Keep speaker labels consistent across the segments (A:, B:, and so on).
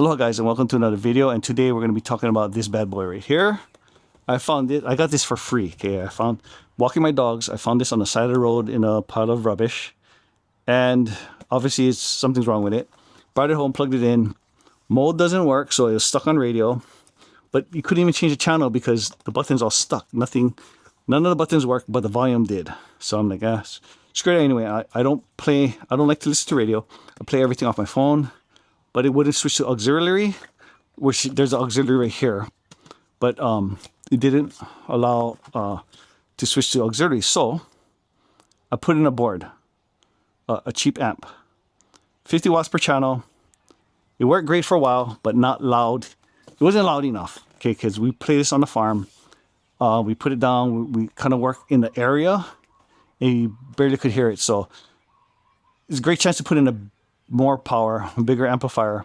A: Hello guys and welcome to another video, and today we're going to be talking about this bad boy right here. I found it, I got this for free. Okay, I found, walking my dogs, I found this on the side of the road in a pile of rubbish, and obviously something's wrong with it. Brought it home, plugged it in. Mode doesn't work, so it was stuck on radio, but you couldn't even change the channel because the buttons all stuck. None of the buttons worked, but the volume did. So I'm like, screw it anyway. I don't like to listen to radio. I play everything off my phone. But it wouldn't switch to auxiliary, which there's an auxiliary right here, but it didn't allow to switch to auxiliary. So I put in a board, a cheap amp, 50 watts per channel. It worked great for a while, but not loud. It wasn't loud enough, okay, because we play this on the farm. We put it down, we kind of work in the area, and you barely could hear it. So it's a great chance to put in more power, a bigger amplifier,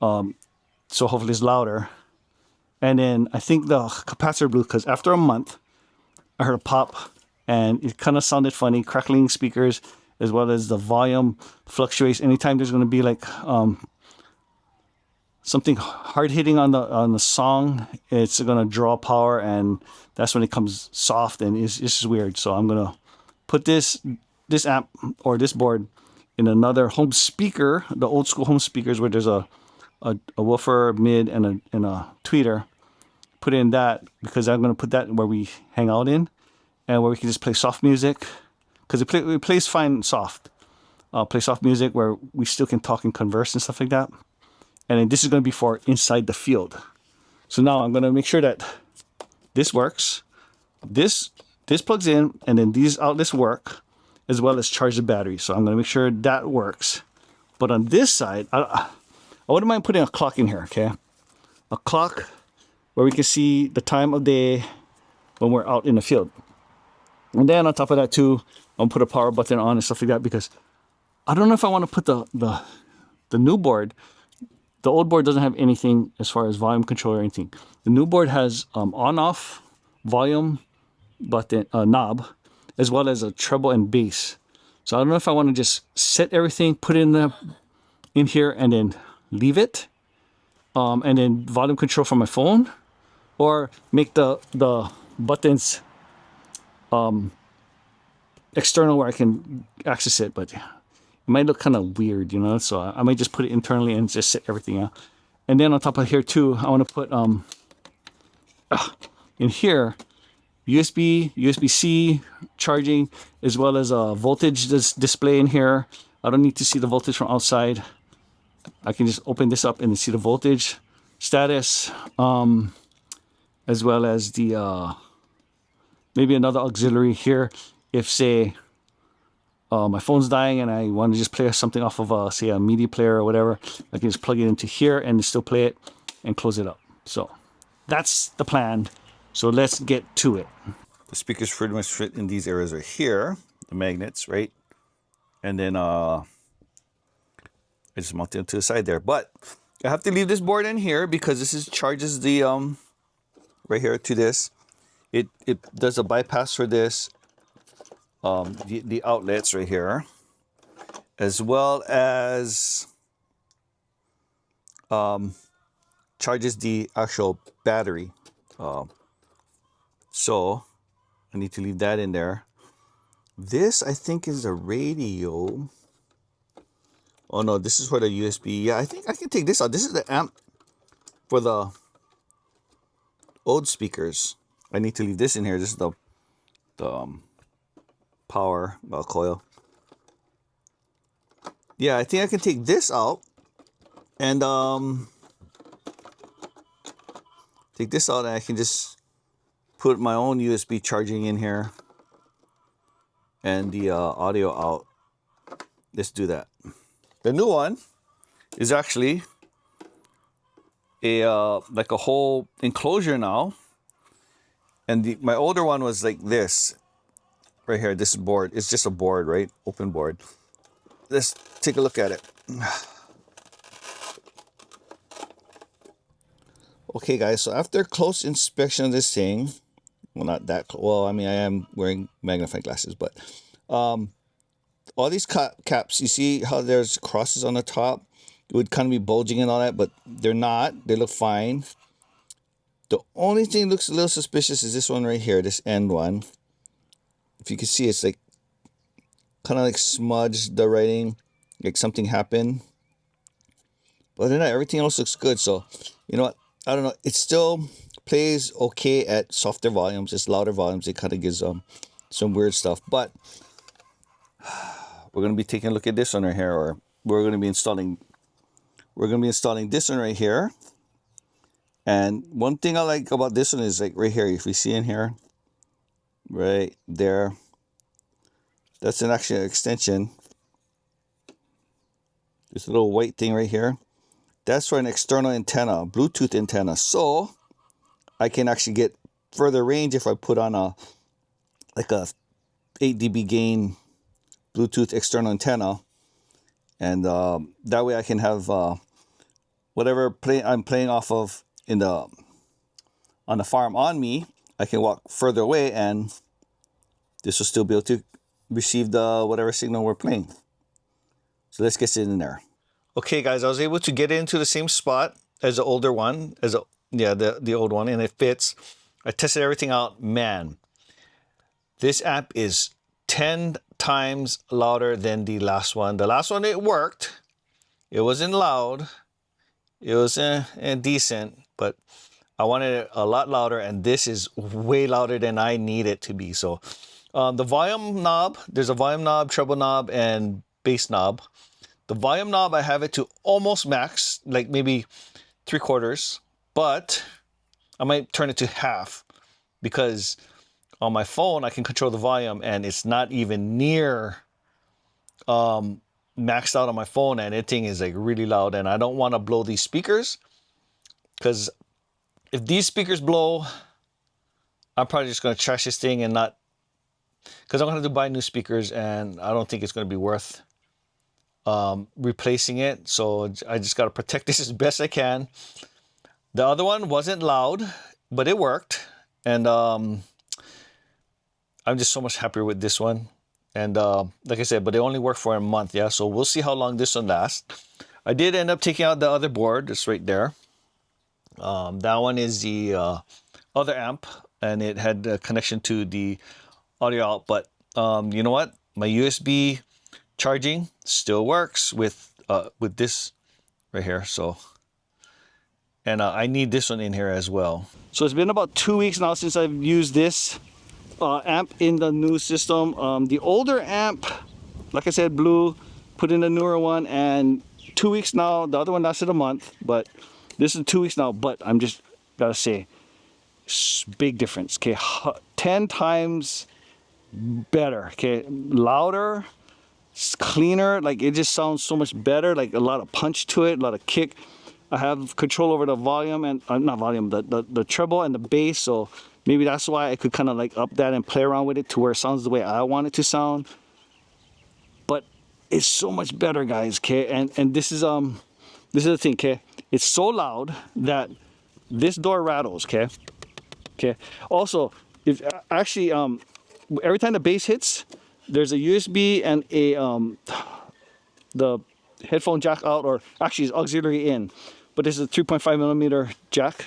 A: so hopefully it's louder. And then I think the capacitor blew because after a month I heard a pop and it kind of sounded funny, crackling speakers, as well as the volume fluctuates. Anytime there's going to be like something hard hitting on the song, it's going to draw power, and that's when it comes soft, and it's just weird. So I'm going to put this amp or this board in another home speaker, the old school home speakers where there's a woofer, mid, and a tweeter. Put in that because I'm going to put that where we hang out in, and where we can just play soft music, because it plays fine soft. Play soft music where we still can talk and converse and stuff like that. And then this is going to be for inside the field. So now I'm going to make sure that this works. This plugs in, and then these outlets work, as well as charge the battery. So I'm going to make sure that works. But on this side, I wouldn't mind putting a clock in here, okay? A clock where we can see the time of day when we're out in the field. And then on top of that too, I'm going to put a power button on and stuff like that, because I don't know if I want to put the new board. The old board doesn't have anything as far as volume control or anything. The new board has on-off volume button knob, as well as a treble and bass. So I don't know if I want to just set everything, put it in here, and then leave it, and then volume control from my phone, or make the buttons external where I can access it. But it might look kind of weird, you know. So I might just put it internally and just set everything out. And then on top of here too, I want to put in here USB-C charging, as well as a voltage display in here. I don't need to see the voltage from outside. I can just open this up and see the voltage status, as well as the maybe another auxiliary here. If say my phone's dying and I want to just play something off of say a media player or whatever, I can just plug it into here and still play it and close it up. So that's the plan. So let's get to it. The speakers pretty much fit in these areas right here, the magnets, right? And then I just mount it to the side there. But I have to leave this board in here because this charges the right here to this. It does a bypass for this, the outlets right here, as well as charges the actual battery. So I need to leave that in there. This, I think, is a radio. Oh no, this is for the USB. Yeah, I think I can take this out. This is the amp for the old speakers. I need to leave this in here. This is the power coil. Yeah, I think I can take this out and take this out, and I can just put my own USB charging in here and the audio out. Let's do that. The new one is actually a like a whole enclosure now, and my older one was like this right here. This board, it's just a board, right? Open board. Let's take a look at it. Okay guys, so after close inspection of this thing, well, not that well, I mean, I am wearing magnifying glasses, but all these caps, you see how there's crosses on the top?
B: it would kind of be bulging and all that, but they're not. They look fine. The only thing that looks a little suspicious is this one right here, this end one. If you can see, it's like kind of like smudged the writing, like something happened. But other than that, everything else looks good. So, you know what? I don't know. It still plays okay at softer volumes. It's louder volumes. It kind of gives some weird stuff. But we're going to be taking a look at this one right here, or we're going to be installing this one right here. And one thing I like about this one is like right here, if you see in here, right there, that's an actual extension. This little white thing right here, that's for an external antenna, Bluetooth antenna. So I can actually get further range if I put on a 8 dB gain Bluetooth external antenna, and that way I can have whatever I'm playing off of on the farm on me. I can walk further away, and this will still be able to receive the whatever signal we're playing. So let's get it in there. Okay, guys, I was able to get into the same spot as the older one, the old one, and it fits. I tested everything out. Man, this amp is 10 times louder than the last one. The last one, it worked. It wasn't loud. It was decent, but I wanted it a lot louder, and this is way louder than I need it to be. So the volume knob, there's a volume knob, treble knob, and bass knob. The volume knob, I have it to almost max, like maybe 3/4, but I might turn it to half, because on my phone I can control the volume, and it's not even near maxed out on my phone, and that thing is like really loud, and I don't want to blow these speakers, because if these speakers blow, I'm probably just going to trash this thing and not, because I'm going to have to buy new speakers, and I don't think it's going to be worth replacing it. So I just got to protect this as best I can. The other one wasn't loud, but it worked, and I'm just so much happier with this one. And like I said, but they only work for a month, yeah. So we'll see how long this one lasts. I did end up taking out the other board. It's right there. That one is the other amp, and it had a connection to the audio out. But you know what? My USB charging still works with this right here. So, and I need this one in here as well. So it's been about 2 weeks now since I've used this amp in the new system. The older amp, like I said, blew, put in a newer one, and 2 weeks now. The other one lasted a month, but this is 2 weeks now. But I'm just gotta say, big difference. Okay, 10 times better. Okay, louder, cleaner. Like, it just sounds so much better. Like, a lot of punch to it, a lot of kick. I have control over the volume and not volume, the treble and the bass. So maybe that's why I could kind of like up that and play around with it to where it sounds the way I want it to sound. But it's so much better, guys. Okay, and this is the thing. Okay, it's so loud that this door rattles. Okay, okay. Also, if actually every time the bass hits, there's a USB and a the headphone jack out, or actually it's auxiliary in, but this is a 3.5mm jack.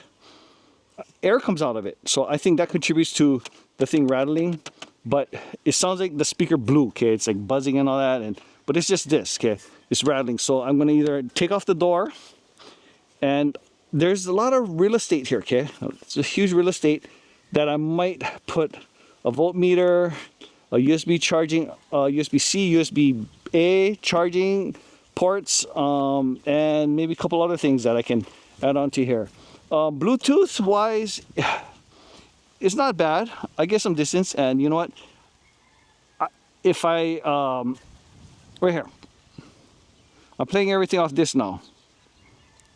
B: Air comes out of it, so I think that contributes to the thing rattling. But it sounds like the speaker blew. Okay, it's like buzzing and all that, but it's just this. Okay, it's rattling. So I'm gonna either take off the door, and there's a lot of real estate here. Okay, it's a huge real estate that I might put a voltmeter, a USB charging, USB-C, USB-A charging ports, and maybe a couple other things that I can add on to here. Bluetooth wise, it's not bad. I get some distance, and you know what? If I right here, I'm playing everything off this now.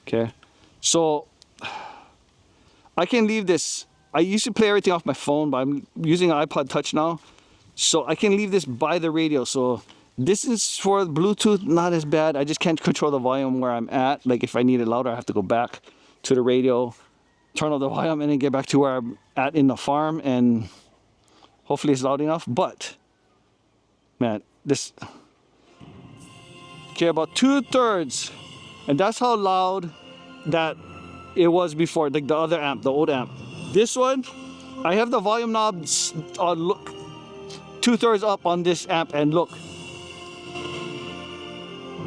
B: Okay, so I can leave this. I used to play everything off my phone, but I'm using an iPod Touch now, so I can leave this by the radio. So this is for Bluetooth, not as bad. I just can't control the volume where I'm at. Like, if I need it louder, I have to go back to the radio, turn on the volume, and then get back to where I'm at in the farm, and hopefully it's loud enough. But man, this, okay, about 2/3
A: And that's how loud that it was before, like the other amp, the old amp. This one, I have the volume knobs look 2/3 up on this amp, and look,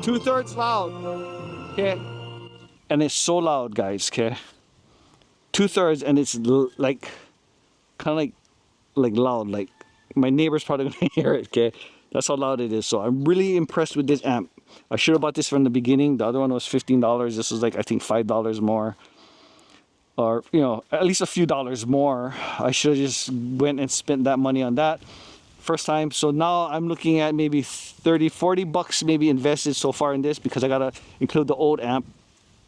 A: 2/3 loud, okay? And it's so loud, guys, okay? 2/3, and it's like, kind of like loud, like my neighbor's probably gonna hear it, okay? That's how loud it is. So I'm really impressed with this amp. I should have bought this from the beginning. The other one was $15. This was like, I think, $5 more. Or, you know, at least a few dollars more. I should have just went and spent that money on that first time. So now I'm looking at maybe 30, 40 bucks maybe invested so far in this, because I gotta include the old amp,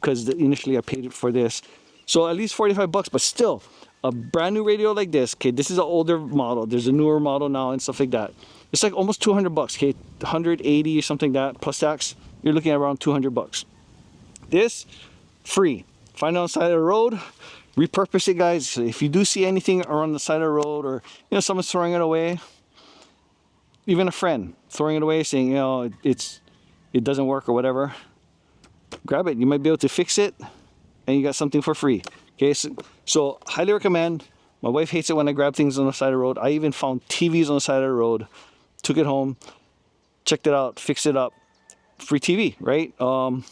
A: because initially I paid for this. So at least 45 bucks, but still, a brand new radio like this, okay, this is an older model. There's a newer model now and stuff like that. It's like almost 200 bucks, okay, 180 or something like that, plus tax. You're looking at around 200 bucks. This, free. Find it on the side of the road, repurpose it, guys. So if you do see anything around the side of the road, or, you know, someone's throwing it away, even a friend throwing it away, saying, you know, it doesn't work or whatever, grab it. You might be able to fix it, and you got something for free. Okay, so highly recommend. My wife hates it when I grab things on the side of the road. I even found TVs on the side of the road, took it home, checked it out, fixed it up. Free TV, right? Throw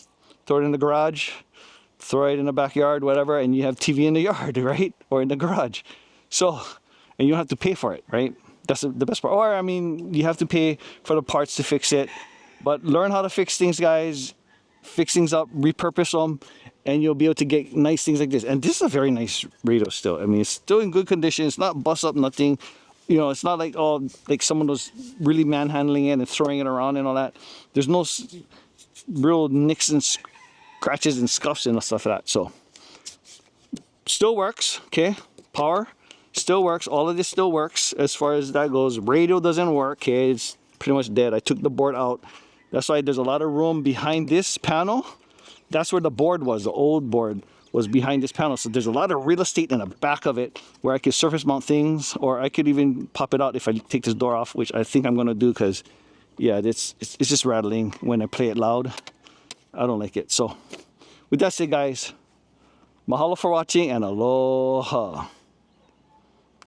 A: it in the garage, throw it in the backyard, whatever, and you have TV in the yard, right? Or in the garage. So, and you don't have to pay for it, right? That's the best part. Or, I mean, you have to pay for the parts to fix it. But learn how to fix things, guys. Fix things up, repurpose them, and you'll be able to get nice things like this. And this is a very nice radio still. I mean, it's still in good condition. It's not bust up, nothing. You know, it's not like, oh, like someone was really manhandling it and throwing it around and all that. There's no real nicks and scratches and scuffs and stuff like that. So, still works, okay? Power still works. All of this still works as far as that goes. Radio doesn't work, okay? It's pretty much dead. I took the board out. That's why there's a lot of room behind this panel. That's where the board was. The old board was behind this panel. So there's a lot of real estate in the back of it where I could surface mount things, or I could even pop it out if I take this door off, which I think I'm gonna do, because yeah, it's just rattling when I play it loud. I don't like it. So with that said, guys, mahalo for watching, and aloha.